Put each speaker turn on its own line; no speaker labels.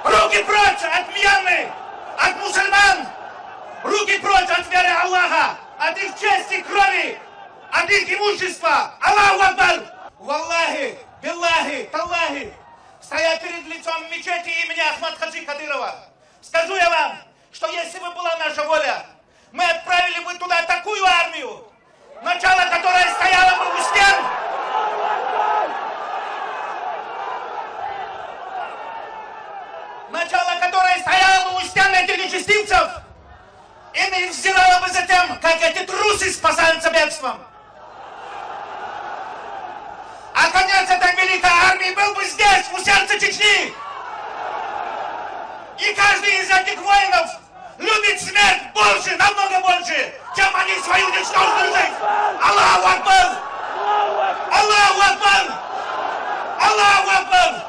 Руки прочь от Мьянмы, от мусульман! Руки прочь от веры Аллаха, от их чести, крови, от их имущества! Аллаху Акбар! Валлахи, биллахи, таллахи, стоя перед лицом мечети имени Ахмад Хаджи Кадырова, скажу я вам, что если бы была наша воля, мы отправили бы туда такую армию, начало которой стояло бы у стен. Начало которой стояло бы у стен этих нечестивцев. И не взирала бы за тем, как эти трусы спасаются бегством. А конец этой великой армии был бы здесь, у сердца Чечни. И каждый из этих воинов любит смерть больше, намного больше, чем они свою ничтожную жизнь. Аллаху Акбар! Аллаху Акбар! Аллаху Акбар!